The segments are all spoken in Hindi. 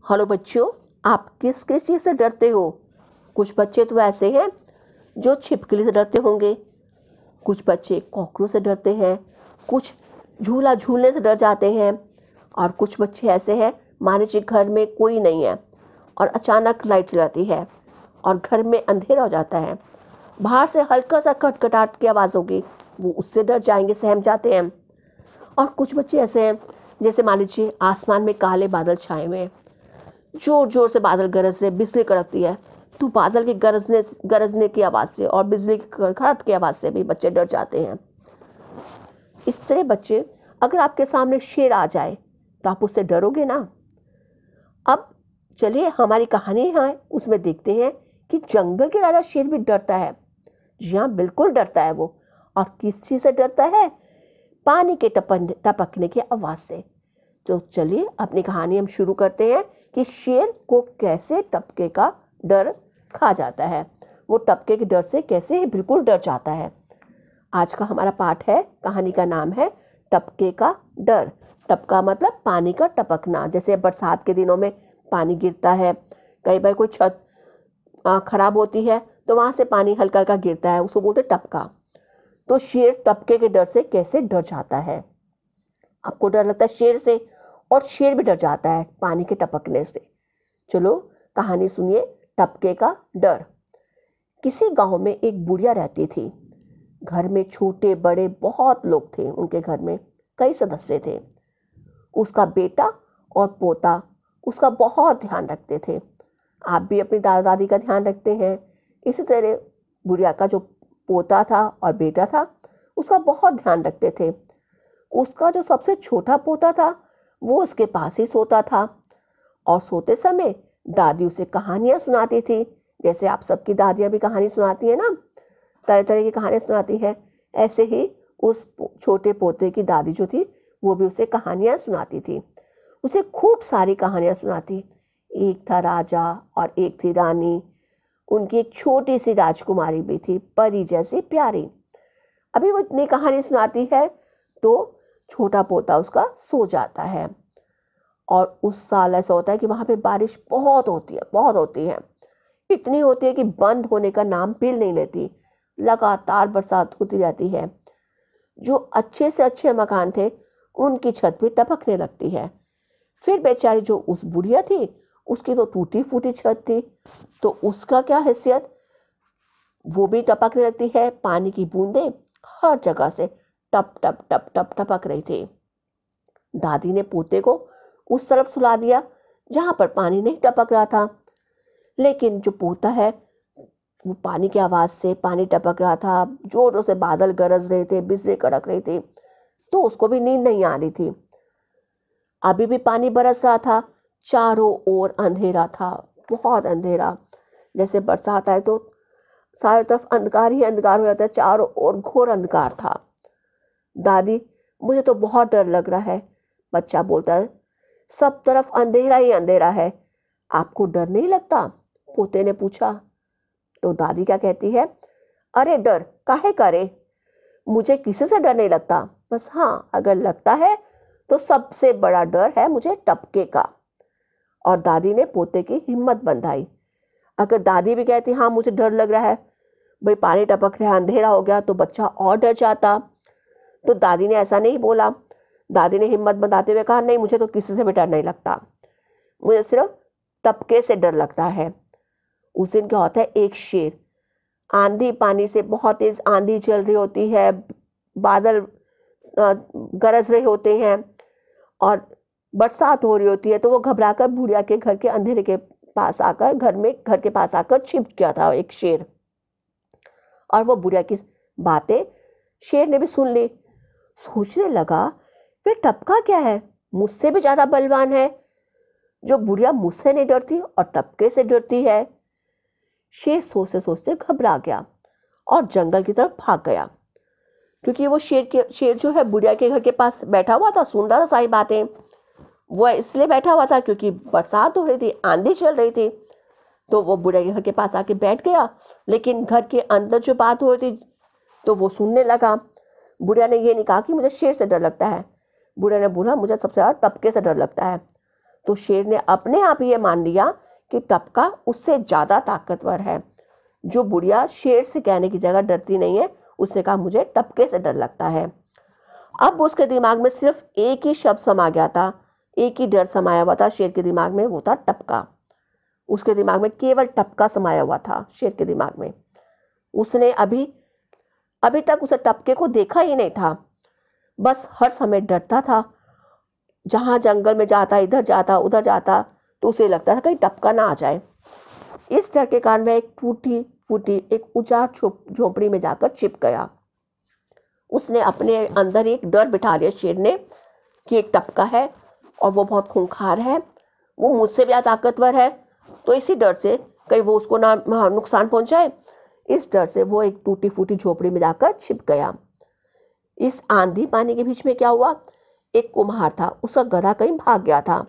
हेलो बच्चों, आप किस किस चीज़ से डरते हो? कुछ बच्चे तो ऐसे हैं जो छिपकली से डरते होंगे, कुछ बच्चे कॉकरोच से डरते हैं, कुछ झूला झूलने से डर जाते हैं, और कुछ बच्चे ऐसे हैं मान लीजिए घर में कोई नहीं है और अचानक लाइट चलाती है और घर में अंधेरा हो जाता है, बाहर से हल्का सा खटखटाहट की आवाज़ होगी, वो उससे डर जाएंगे, सहम जाते हैं। और कुछ बच्चे ऐसे हैं जैसे मान लीजिए आसमान में काले बादल छाए हुए हैं, जोर जोर से बादल गरज रहे, बिजली कड़कती है, तो बादल के गरजने की आवाज़ से और बिजली की कड़कड़ाहट की आवाज़ से भी बच्चे डर जाते हैं। इस तरह बच्चे, अगर आपके सामने शेर आ जाए तो आप उससे डरोगे ना? अब चलिए हमारी कहानी है उसमें देखते हैं कि जंगल के राजा शेर भी डरता है। जी हाँ, बिल्कुल डरता है वो। और किस चीज़ से डरता है? पानी के टपकने की आवाज़ से। तो चलिए अपनी कहानी हम शुरू करते हैं कि शेर को कैसे टपके का डर खा जाता है, वो टपके के डर से कैसे बिल्कुल डर जाता है। आज का हमारा पाठ है, कहानी का नाम है टपके का डर। टपका मतलब पानी का टपकना। जैसे बरसात के दिनों में पानी गिरता है, कई बार कोई छत खराब होती है तो वहाँ से पानी हल्का हल्का गिरता है, उसको बोलते टपका। तो शेर टपके के डर से कैसे डर जाता है। आपको डर लगता है शेर से, और शेर भी डर जाता है पानी के टपकने से। चलो कहानी सुनिए, टपके का डर। किसी गांव में एक बुढ़िया रहती थी। घर में छोटे बड़े बहुत लोग थे, उनके घर में कई सदस्य थे। उसका बेटा और पोता उसका बहुत ध्यान रखते थे। आप भी अपनी दादा दादी का ध्यान रखते हैं। इसी तरह बुढ़िया का जो पोता था और बेटा था, उसका बहुत ध्यान रखते थे। उसका जो सबसे छोटा पोता था वो उसके पास ही सोता था, और सोते समय दादी उसे कहानियाँ सुनाती थी। जैसे आप सबकी दादियाँ भी कहानी सुनाती हैं ना, तरह तरह की कहानियाँ सुनाती हैं, ऐसे ही उस छोटे पोते की दादी जो थी वो भी उसे कहानियाँ सुनाती थी। उसे खूब सारी कहानियाँ सुनाती। एक था राजा और एक थी रानी, उनकी एक छोटी सी राजकुमारी भी थी, परी जैसी प्यारी। अभी वो इतनी कहानी सुनाती है तो छोटा पोता उसका सो जाता है। और उस साल ऐसा होता है कि वहाँ पे बारिश बहुत होती है, बहुत होती है। इतनी होती है कि बंद होने का नाम भी नहीं लेती, लगातार बरसात होती रहती है। जो अच्छे से अच्छे मकान थे उनकी छत भी टपकने लगती है। फिर बेचारी जो उस बुढ़िया थी, उसकी तो टूटी फूटी छत थी, तो उसका क्या हैसियत, वो भी टपकने लगती है। पानी की बूंदें हर जगह से टप टप टप टप टपक रही थी। दादी ने पोते को उस तरफ सुला दिया जहां पर पानी नहीं टपक रहा था, लेकिन जो पोता है वो पानी की आवाज़ से, पानी टपक रहा था, जोरों से बादल गरज रहे थे, बिजली कड़क रही थी, तो उसको भी नींद नहीं आ रही थी। अभी भी पानी बरस रहा था, चारों ओर अंधेरा था, बहुत अंधेरा। जैसे बरसात आए तो सारी तरफ अंधकार ही अंधकार हो जाता है, चारों ओर घोर अंधकार था। दादी, मुझे तो बहुत डर लग रहा है, बच्चा बोलता है। सब तरफ अंधेरा ही अंधेरा है, आपको डर नहीं लगता? पोते ने पूछा। तो दादी क्या कहती है, अरे डर काहे करे, मुझे किसी से डर नहीं लगता, बस हाँ अगर लगता है तो सबसे बड़ा डर है मुझे टपके का। और दादी ने पोते की हिम्मत बंधाई। अगर दादी भी कहती हाँ मुझे डर लग रहा है, भाई पानी टपक रहा है, अंधेरा हो गया, तो बच्चा और डर जाता। तो दादी ने ऐसा नहीं बोला। दादी ने हिम्मत बंधाते हुए कहा, नहीं मुझे तो किसी से भी डर नहीं लगता, मुझे सिर्फ टपके से डर लगता है। उस दिन क्या होता है, एक शेर आंधी पानी से, बहुत तेज आंधी चल रही होती है, बादल गरज रहे होते हैं और बरसात हो रही होती है, तो वो घबराकर बुढ़िया के घर के अंधेरे के पास आकर, घर के पास आकर छिप गया था एक शेर। और वो बुढ़िया की बातें शेर ने भी सुन ली। सोचने लगा, वे टपका क्या है, मुझसे भी ज्यादा बलवान है, जो बुढ़िया मुझसे नहीं डरती और टपके से डरती है। शेर सोचते सोचते घबरा गया और जंगल की तरफ भाग गया, क्योंकि वो शेर जो है बुढ़िया के घर के पास बैठा हुआ था, सुन रहा था सारी बातें। वो इसलिए बैठा हुआ था क्योंकि बरसात हो रही थी, आंधी चल रही थी, तो वो बुढ़िया के घर के पास आके बैठ गया। लेकिन घर के अंदर जो बात हो रही थी तो वो सुनने लगा। बुढ़िया ने ये नहीं कहा कि मुझे शेर से डर लगता है, बुढ़िया ने बोला मुझे सबसे ज़्यादा टपके से डर लगता है। तो शेर ने अपने आप ही ये मान लिया कि टपका उससे ज़्यादा ताकतवर है। जो बुढ़िया शेर से कहने की जगह डरती नहीं है, उसने कहा मुझे टपके से डर लगता है। अब उसके दिमाग में सिर्फ एक ही शब्द समा गया था, एक ही डर समाया हुआ था शेर के दिमाग में, वो था टपका। उसके दिमाग में केवल टपका समाया हुआ था शेर के दिमाग में। उसने अभी तक उसे टपके को देखा ही नहीं था, बस हर समय डरता था। जहाँ जंगल में जाता, इधर जाता उधर जाता, तो उसे लगता था कहीं टपका ना आ जाए। इस डर के कारण वह एक टूटी फूटी एक उजाड़ झोपड़ी में जाकर छिप गया। उसने अपने अंदर एक डर बिठा लिया शेर ने कि एक टपका है और वो बहुत खूंखार है, वो मुझसे भी ताकतवर है, तो इसी डर से कहीं वो उसको ना नुकसान पहुंचाए, इस डर से वो एक टूटी फूटी झोपड़ी में जाकर छिप गया। इस आंधी पानी के बीच में क्या हुआ, एक कुम्हार था, उसका गधा कहीं भाग गया था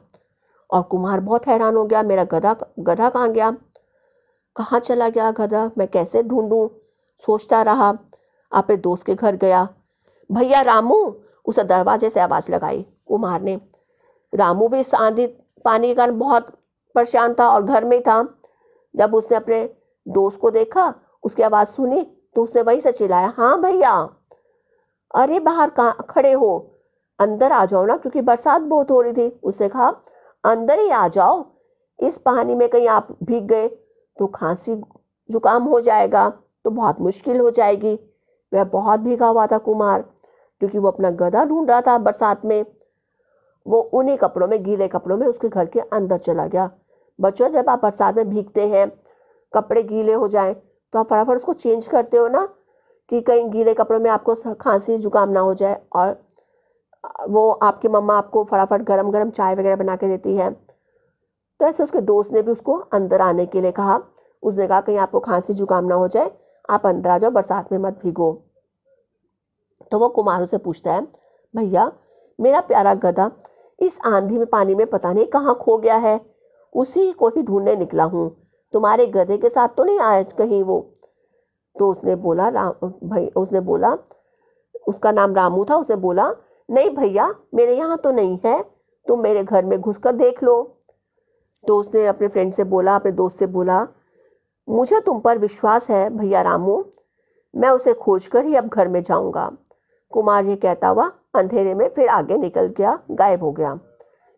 और कुम्हार बहुत हैरान हो गया, मेरा गधा कहाँ गया, कहाँ चला गया गधा, मैं कैसे ढूंढूं, सोचता रहा। अपने दोस्त के घर गया, भैया रामू, उसे दरवाजे से आवाज़ लगाई कुम्हार ने। रामू भी इस आंधी पानी के कारण बहुत परेशान था और घर में था। जब उसने अपने दोस्त को देखा, उसकी आवाज़ सुनी, तो उसने वहीं से चिल्लाया, हाँ भैया, अरे बाहर कहाँ खड़े हो, अंदर आ जाओ ना, क्योंकि बरसात बहुत हो रही थी। उसने कहा अंदर ही आ जाओ, इस पानी में कहीं आप भीग गए तो खांसी जुकाम हो जाएगा, तो बहुत मुश्किल हो जाएगी। वह बहुत भीगा हुआ था कुमार, क्योंकि वो अपना गधा ढूंढ रहा था बरसात में। वो उन्हीं कपड़ों में, गीले कपड़ों में उसके घर के अंदर चला गया। बच्चों, जब आप बरसात में भीगते हैं, कपड़े गीले हो जाएं, तो आप फटाफट उसको चेंज करते हो ना, कि कहीं गीले कपड़ों में आपको खांसी जुकाम ना हो जाए। और वो आपकी मम्मा आपको फटाफट गरम गरम चाय वगैरह बना के देती है। तो ऐसे उसके दोस्त ने भी उसको अंदर आने के लिए कहा। उसने कहा कहीं आपको खांसी जुकाम ना हो जाए, आप अंदर आ जाओ, बरसात में मत भीगो। तो वो कुमार से पूछता है, भैया मेरा प्यारा गधा इस आंधी में पानी में पता नहीं कहाँ खो गया है, उसी को ही ढूंढने निकला हूँ, तुम्हारे गधे के साथ तो नहीं आया कहीं वो। तो उसने बोला, उसका नाम रामू था, उसने बोला नहीं भैया, मेरे यहाँ तो नहीं है, तुम मेरे घर में घुसकर देख लो। तो उसने अपने फ्रेंड से बोला, अपने दोस्त से बोला, मुझे तुम पर विश्वास है भैया रामू, मैं उसे खोजकर ही अब घर में जाऊंगा। कुमार ये कहता हुआ अंधेरे में फिर आगे निकल गया, गायब हो गया।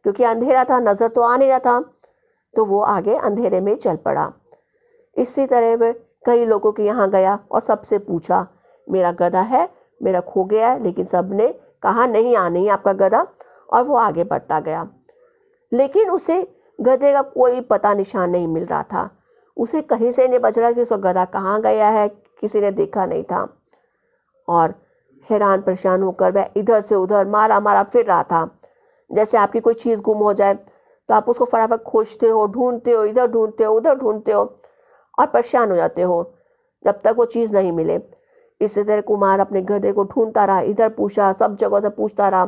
क्योंकि अंधेरा था, नजर तो आ नहीं रहा था, तो वो आगे अंधेरे में चल पड़ा। इसी तरह वह कई लोगों के यहाँ गया और सबसे पूछा, मेरा गधा है, मेरा खो गया है, लेकिन सबने कहा नहीं, नहीं आपका गधा, और वो आगे बढ़ता गया। लेकिन उसे गधे का कोई पता निशान नहीं मिल रहा था। उसे कहीं से नहीं बच रहा कि उसका गधा कहाँ गया है, किसी ने देखा नहीं था। और हैरान परेशान होकर वह इधर से उधर मारा मारा फिर रहा था। जैसे आपकी कोई चीज़ गुम हो जाए तो आप उसको फटाफट खोजते हो, ढूंढते हो, इधर ढूंढते हो, उधर ढूंढते हो और परेशान हो जाते हो जब तक वो चीज़ नहीं मिले। इसी तरह कुमार अपने गधे को ढूंढता रहा, इधर पूछा, सब जगह से पूछता रहा,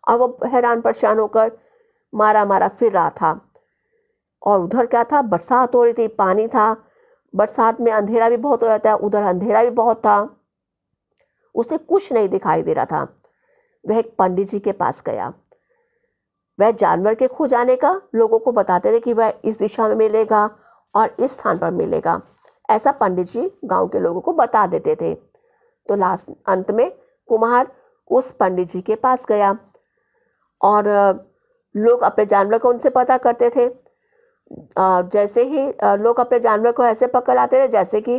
और वो हैरान परेशान होकर मारा मारा फिर रहा था। और उधर क्या था, बरसात हो रही थी, पानी था, बरसात में अंधेरा भी बहुत हो जाता है, उधर अंधेरा भी बहुत था, उसे कुछ नहीं दिखाई दे रहा था। वह एक पंडित जी के पास गया। वह जानवर के खो जाने का लोगों को बताते थे कि वह इस दिशा में मिलेगा और इस स्थान पर मिलेगा, ऐसा पंडित जी गांव के लोगों को बता देते थे। तो अंत में कुम्हार उस पंडित जी के पास गया और लोग अपने जानवर को उनसे पता करते थे। जैसे ही लोग अपने जानवर को ऐसे पकड़ लाते थे जैसे कि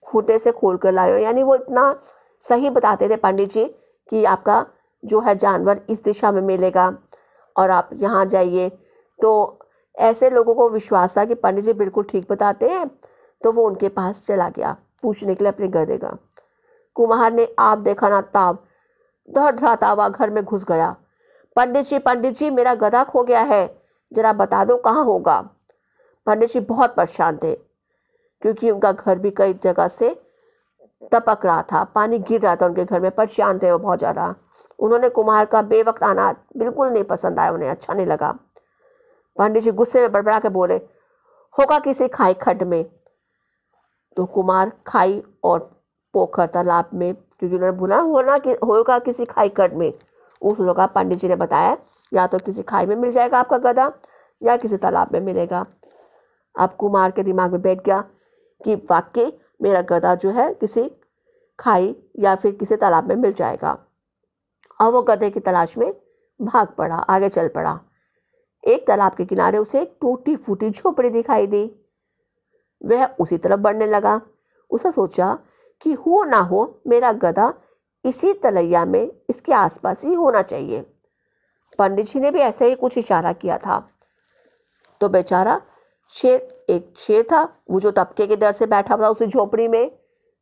खूंटे से खोल कर लाए हो, यानी वो इतना सही बताते थे पंडित जी कि आपका जो है जानवर इस दिशा में मिलेगा और आप यहाँ जाइए। तो ऐसे लोगों को विश्वास था कि पंडित जी बिल्कुल ठीक बताते हैं, तो वो उनके पास चला गया पूछने के लिए अपने गधे का। कुम्हार ने आप देखा ना ताब धड़धड़ाता हुआ घर में घुस गया। पंडित जी मेरा गधा खो गया है, जरा बता दो कहाँ होगा। पंडित जी बहुत परेशान थे क्योंकि उनका घर भी कई जगह से टपक रहा था, पानी गिर रहा था उनके घर में, परेशान थे वो बहुत ज़्यादा। उन्होंने कुम्हार का बेवक्त आना बिल्कुल नहीं पसंद आया, उन्हें अच्छा नहीं लगा। पंडित जी गुस्से में बड़बड़ा के बोले, होगा किसी खाई खड्ड में। तो कुम्हार खाई और पोखर तालाब में, क्योंकि उन्होंने बोला होगा किसी खाई खड्ड में, उस जगह पंडित जी ने बताया या तो किसी खाई में मिल जाएगा आपका गधा या किसी तालाब में मिलेगा। अब कुम्हार के दिमाग में बैठ गया कि वाकई मेरा गधा जो है किसी खाई या फिर किसी तालाब में मिल जाएगा। और वो गधे की तलाश में भाग पड़ा, आगे चल पड़ा। एक तालाब के किनारे उसे एक टूटी फूटी झोपड़ी दिखाई दी। वह उसी तरफ बढ़ने लगा। उसने सोचा कि हो ना हो मेरा गधा इसी तलैया में, इसके आसपास ही होना चाहिए। पंडित जी ने भी ऐसे ही कुछ इशारा किया था। तो बेचारा एक शेर था, वो जो टपके के डर से बैठा हुआ था, उसी झोपड़ी में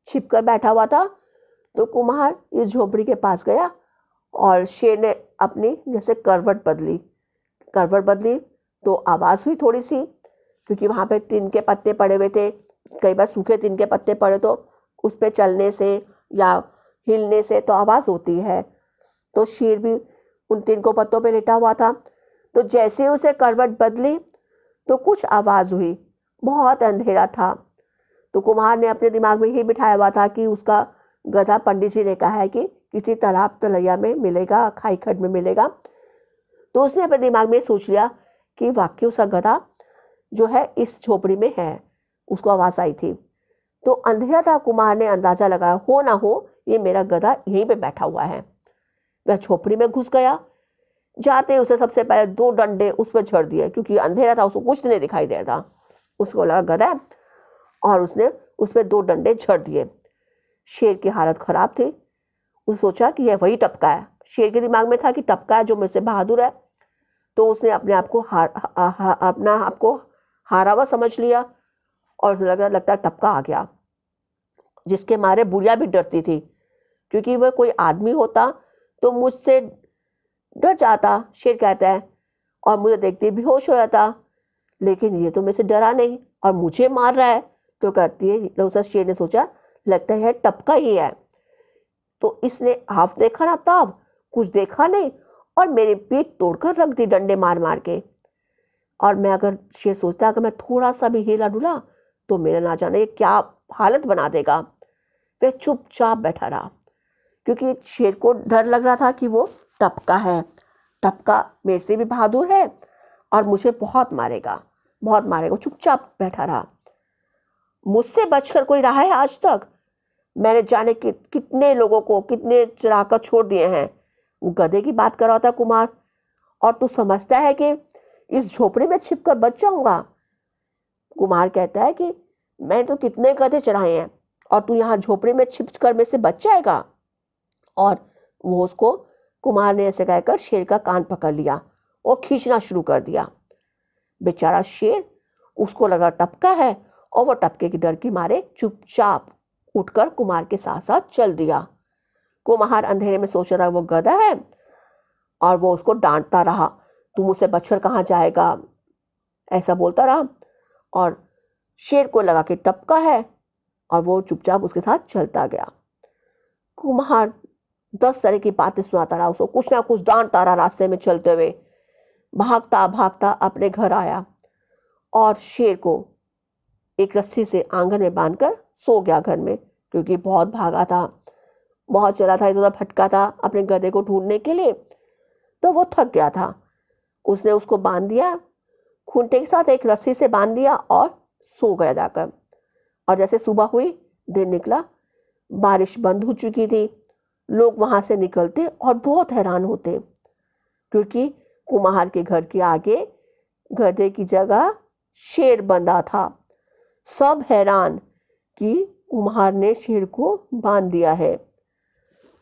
छिपकर बैठा हुआ था। तो कुम्हार इस झोपड़ी के पास गया और शेर ने अपनी जैसे करवट बदली तो आवाज़ हुई थोड़ी सी, क्योंकि वहाँ पे टिन के पत्ते पड़े हुए थे। कई बार सूखे टिन के पत्ते पड़े तो उस पर चलने से या हिलने से तो आवाज़ होती है। तो शेर भी उन टिन को पत्तों पे लेटा हुआ था। तो जैसे उसे करवट बदली तो कुछ आवाज़ हुई। बहुत अंधेरा था। तो कुम्हार ने अपने दिमाग में यही बिठाया हुआ था कि उसका गधा पंडित जी ने कहा है कि किसी तालाब तलैया में मिलेगा, खाई खड्ड में मिलेगा। तो उसने अपने दिमाग में सोच लिया कि वाकई उसका गधा जो है इस झोपड़ी में है। उसको आवाज़ आई थी। तो अंधेरा था, कुम्हार ने अंदाज़ा लगाया हो ना हो ये मेरा गधा यहीं पे बैठा हुआ है। वह झोपड़ी में घुस गया। जाते उसे सबसे पहले 2 डंडे उस पर झड़ दिए, क्योंकि अंधेरा था, उसको कुछ नहीं दिखाई दे रहा था। उसको लगा गधा है और उसने उस पर 2 डंडे झड़ दिए। शेर की हालत ख़राब थी। उसने सोचा कि यह वही टपका है। शेर के दिमाग में था कि टपका है जो मुझसे बहादुर है। तो उसने अपने आप को हारा हुआ समझ लिया और उसे लगता टपका आ गया, जिसके मारे बुढ़िया भी डरती थी, क्योंकि वह कोई आदमी होता तो मुझसे डर जाता, शेर कहता है, और मुझे देखते बेहोश हो जाता। लेकिन ये तो मुझसे डरा नहीं और मुझे मार रहा है। तो कहती है, उस शेर ने सोचा लगता है टपका ही है। तो इसने हाफ देखा ना ताव, कुछ देखा नहीं और मेरी पीठ तोड़कर रख दी डंडे मार मार के। और मैं अगर शेर सोचता अगर मैं थोड़ा सा भी हिला डुला तो मेरा ना जाने क्या हालत बना देगा। वह चुपचाप बैठा रहा, क्योंकि शेर को डर लग रहा था कि वो टपका है, टपका मेरे से भी बहादुर है और मुझे बहुत मारेगा। चुपचाप बैठा रहा। मुझसे बचकर कोई रहा है आज तक? मैंने जाने कितने लोगों को कितने चढ़ाकर छोड़ दिए हैं। वो गधे की बात कर रहा था कुमार, और तू समझता है कि इस झोपड़ी में छिपकर बच जाऊंगा? कुमार कहता है कि मैं तो कितने गधे चढ़ाए हैं और तू यहाँ झोपड़ी में छिप कर में से बच जाएगा। और वो उसको कुमार ने ऐसे कहकर शेर का कान पकड़ लिया और खींचना शुरू कर दिया। बेचारा शेर, उसको लगा टपका है और वो टपके के डर के मारे चुपचाप उठकर कुमार के साथ साथ चल दिया। कुम्हार अंधेरे में सोच रहा वो गधा है और वो उसको डांटता रहा, तू मुझसे बचकर कहाँ जाएगा, ऐसा बोलता रहा। और शेर को लगा कि टपका है और वो चुपचाप उसके साथ चलता गया। कुम्हार 10 तरह की बातें सुनाता रहा, उसको कुछ ना कुछ डांटता रहा। रास्ते में चलते हुए भागता भागता अपने घर आया और शेर को एक रस्सी से आंगन में बांधकर सो गया घर में, क्योंकि बहुत भागा था, बहुत चला था, इधर भटका था अपने गधे को ढूंढने के लिए। तो वो थक गया था। उसने उसको बांध दिया, खूंटे के साथ एक रस्सी से बांध दिया और सो गया जाकर। और जैसे सुबह हुई, दिन निकला, बारिश बंद हो चुकी थी। लोग वहां से निकलते और बहुत हैरान होते, क्योंकि कुम्हार के घर के आगे गधे की जगह शेर बंधा था। सब हैरान कि कुम्हार ने शेर को बांध दिया है।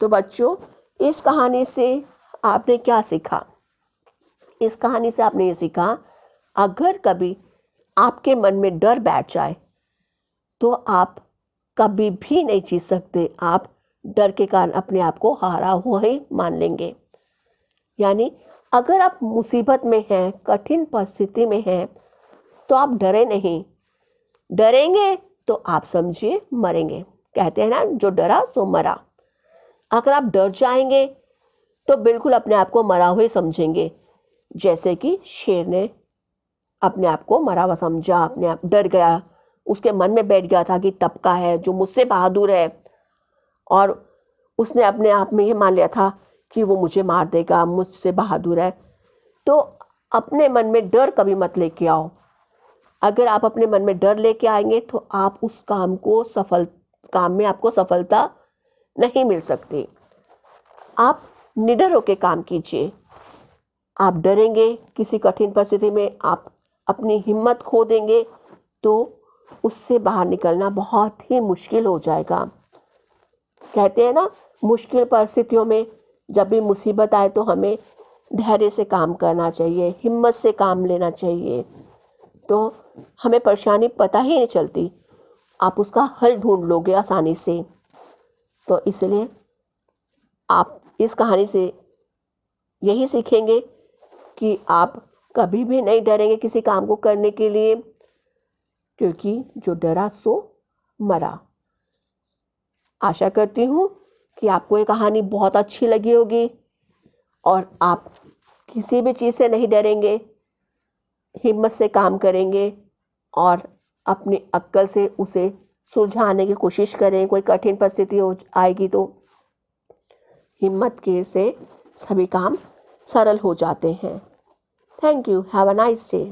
तो बच्चों, इस कहानी से आपने क्या सीखा? इस कहानी से आपने ये सीखा, अगर कभी आपके मन में डर बैठ जाए तो आप कभी भी नहीं जीत सकते। आप डर के कारण अपने आप को हारा हुआ ही मान लेंगे। यानी अगर आप मुसीबत में हैं, कठिन परिस्थिति में हैं, तो आप डरे नहीं। डरेंगे तो आप समझिए मरेंगे। कहते हैं ना, जो डरा सो मरा। अगर आप डर जाएंगे तो बिल्कुल अपने आप को मरा हुए समझेंगे, जैसे कि शेर ने अपने आप को मरा हुआ समझा, अपने आप डर गया, उसके मन में बैठ गया था कि टपका है जो मुझसे बहादुर है, और उसने अपने आप में ये मान लिया था कि वो मुझे मार देगा, मुझसे बहादुर है। तो अपने मन में डर कभी मत लेके आओ। अगर आप अपने मन में डर लेके आएंगे तो आप उस काम में आपको सफलता नहीं मिल सकती। आप निडर होकर काम कीजिए। आप डरेंगे, किसी कठिन परिस्थिति में आप अपनी हिम्मत खो देंगे तो उससे बाहर निकलना बहुत ही मुश्किल हो जाएगा। कहते हैं ना, मुश्किल परिस्थितियों में जब भी मुसीबत आए तो हमें धैर्य से काम करना चाहिए, हिम्मत से काम लेना चाहिए, तो हमें परेशानी पता ही नहीं चलती, आप उसका हल ढूंढ लोगे आसानी से। तो इसलिए आप इस कहानी से यही सीखेंगे कि आप कभी भी नहीं डरेंगे किसी काम को करने के लिए, क्योंकि जो डरा सो मरा। आशा करती हूँ कि आपको ये कहानी बहुत अच्छी लगी होगी और आप किसी भी चीज़ से नहीं डरेंगे, हिम्मत से काम करेंगे और अपनी अक्ल से उसे सुलझाने की कोशिश करें। कोई कठिन परिस्थिति हो आएगी तो हिम्मत के से सभी काम सरल हो जाते हैं। Thank you. Have a nice day.